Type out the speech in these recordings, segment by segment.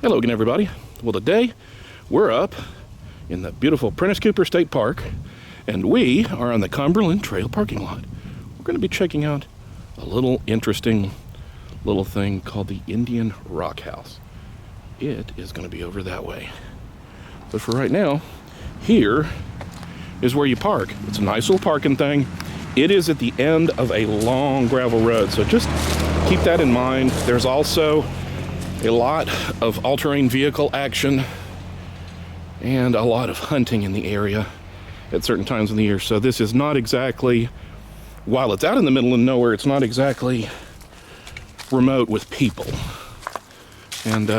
Hello again, everybody. Well, today we're up in the beautiful Prentice Cooper State Park, and we are on the Cumberland Trail parking lot. We're going to be checking out a little interesting little thing called the Indian Rockhouse. It is going to be over that way. But for right now, here is where you park. It's a nice little parking thing. It is at the end of a long gravel road, so just keep that in mind. There's also a lot of all-terrain vehicle action and a lot of hunting in the area at certain times in the year. So this is not exactly, while it's out in the middle of nowhere, it's not exactly remote with people. And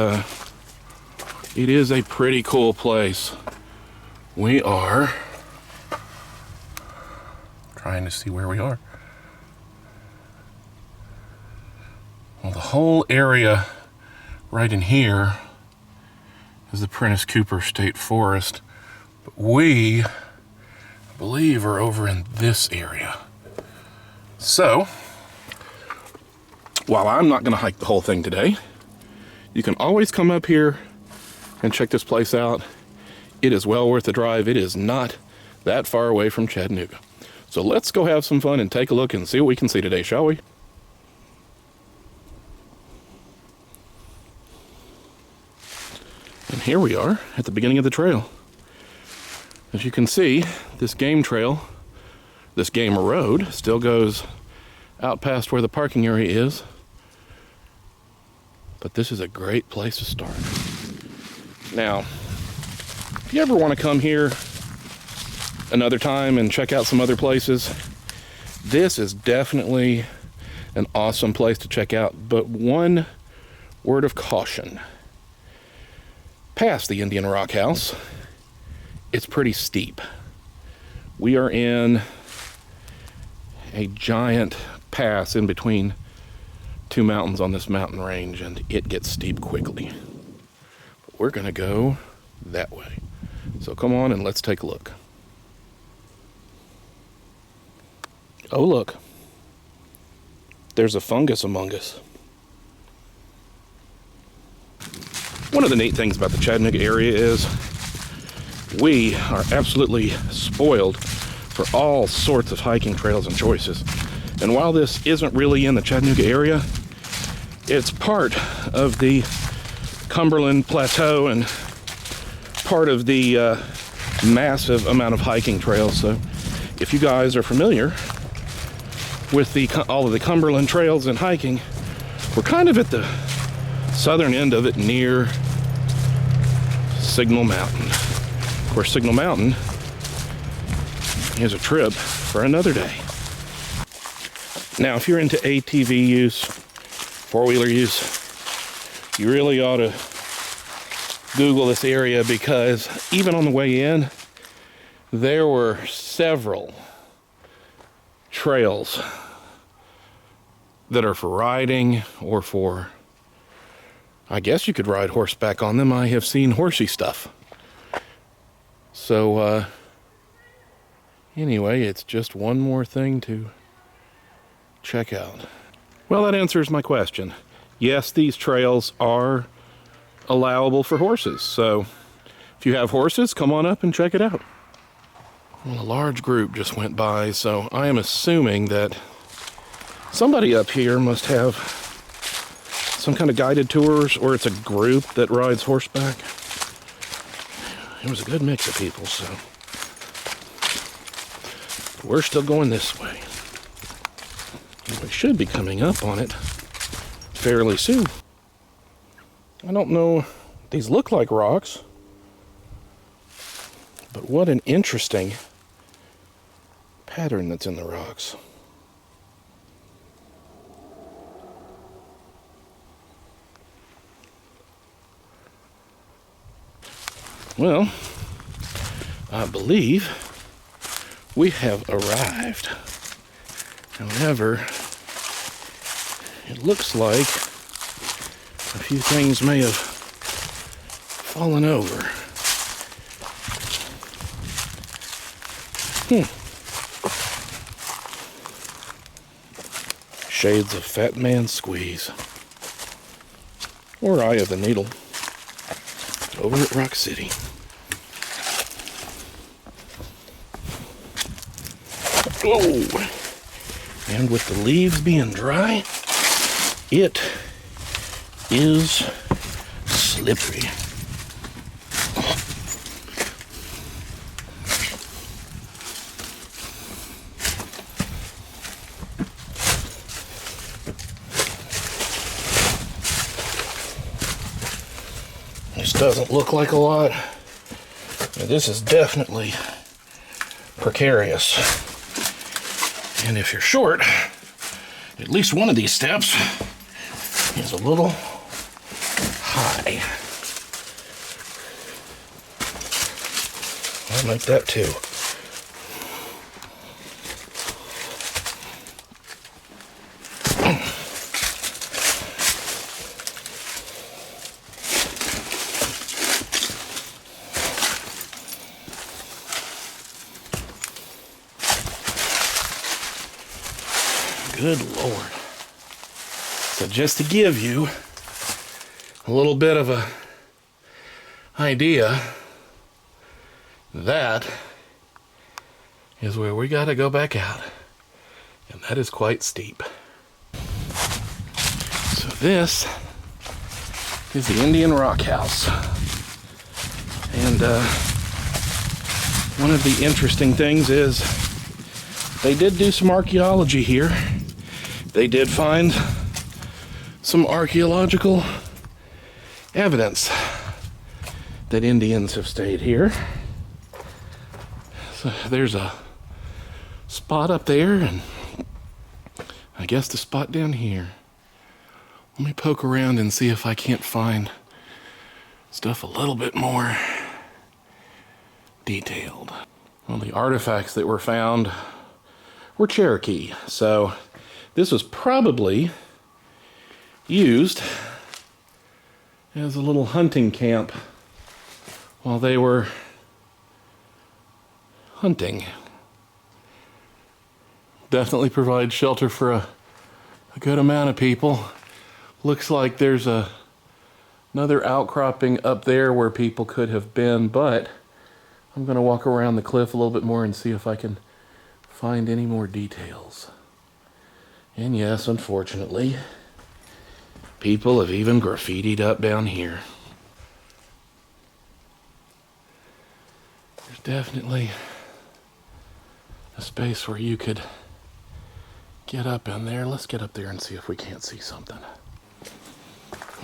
it is a pretty cool place. We are trying to see where we are. Well, the whole area right in here is the Prentice Cooper State Forest, but we, I believe, are over in this area. So, while I'm not going to hike the whole thing today, you can always come up here and check this place out. It is well worth the drive. It is not that far away from Chattanooga. So let's go have some fun and take a look and see what we can see today, shall we? And here we are at the beginning of the trail. As you can see, this game trail, this game road, still goes out past where the parking area is. But this is a great place to start. Now, if you ever want to come here another time and check out some other places, this is definitely an awesome place to check out. But one word of caution. Past the Indian Rockhouse, it's pretty steep. We are in a giant pass in between two mountains on this mountain range, and it gets steep quickly. But we're gonna go that way. So come on and let's take a look. Oh, look. There's a fungus among us. One of the neat things about the Chattanooga area is we are absolutely spoiled for all sorts of hiking trails and choices. And while this isn't really in the Chattanooga area, it's part of the Cumberland Plateau and part of the massive amount of hiking trails. So if you guys are familiar with all of the Cumberland trails and hiking, we're kind of at the southern end of it near Signal Mountain. Of course, Signal Mountain is a trip for another day. Now, if you're into ATV use, four-wheeler use, you really ought to Google this area, because even on the way in, there were several trails that are for riding or for, I guess you could ride horseback on them. I have seen horsey stuff. So, anyway, it's just one more thing to check out. Well, that answers my question. Yes, these trails are allowable for horses. So, if you have horses, come on up and check it out. Well, a large group just went by, so I am assuming that somebody up here must have some kind of guided tours, or it's a group that rides horseback. It was a good mix of people, so we're still going this way. And we should be coming up on it fairly soon. I don't know, these look like rocks, but what an interesting pattern that's in the rocks. Well, I believe we have arrived. However, it looks like a few things may have fallen over. Shades of Fat Man Squeeze. Or Eye of the Needle. over at Rock City. Oh, and with the leaves being dry, it is slippery. This doesn't look like a lot, but this is definitely precarious. And if you're short, at least one of these steps is a little high. I like that too. Good Lord. So just to give you a little bit of a idea, that is where we got to go back out. And that is quite steep. So this is the Indian Rockhouse. And one of the interesting things is they did do some archaeology here. They did find some archaeological evidence that Indians have stayed here. So there's a spot up there, and I guess the spot down here. Let me poke around and see if I can't find stuff a little bit more detailed. Well, the artifacts that were found were Cherokee, so this was probably used as a little hunting camp while they were hunting. Definitely provides shelter for a good amount of people. Looks like there's another outcropping up there where people could have been, but I'm going to walk around the cliff a little bit more and see if I can find any more details. And yes, unfortunately, people have even graffitied up down here. There's definitely a space where you could get up in there. Let's get up there and see if we can't see something.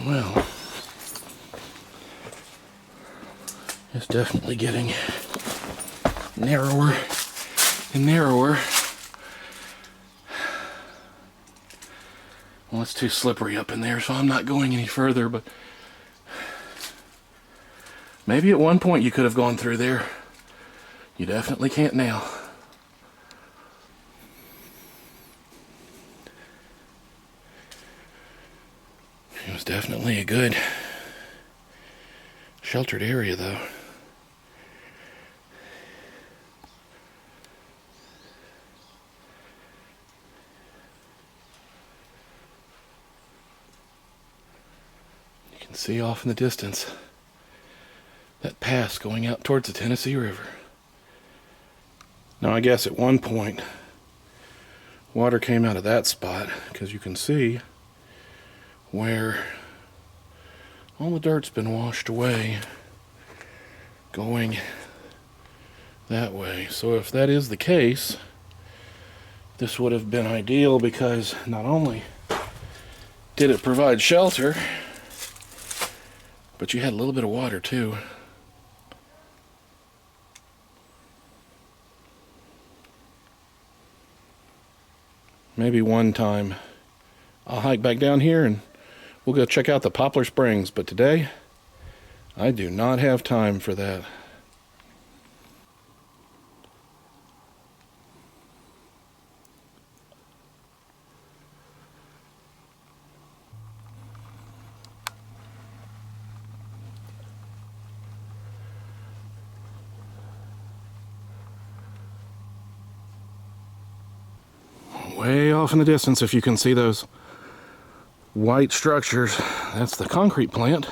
Well, it's definitely getting narrower and narrower. Well, it's too slippery up in there, so I'm not going any further, but maybe at one point you could have gone through there. You definitely can't now. It was definitely a good sheltered area, though. See off in the distance that pass going out towards the Tennessee River. Now I guess at one point water came out of that spot, because you can see where all the dirt's been washed away going that way. So if that is the case, this would have been ideal, because not only did it provide shelter, but you had a little bit of water too. Maybe one time I'll hike back down here and we'll go check out the Poplar Springs, but today I do not have time for that. Way off in the distance, if you can see those white structures, that's the concrete plant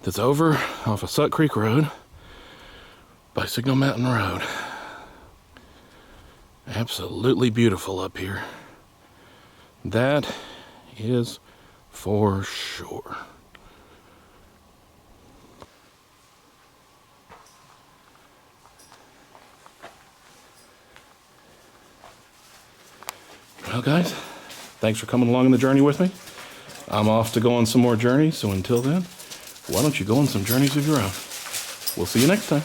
that's over off of Suck Creek Road by Signal Mountain Road. Absolutely beautiful up here. That is for sure. Well, guys, thanks for coming along on the journey with me. I'm off to go on some more journeys, so until then, why don't you go on some journeys of your own? We'll see you next time.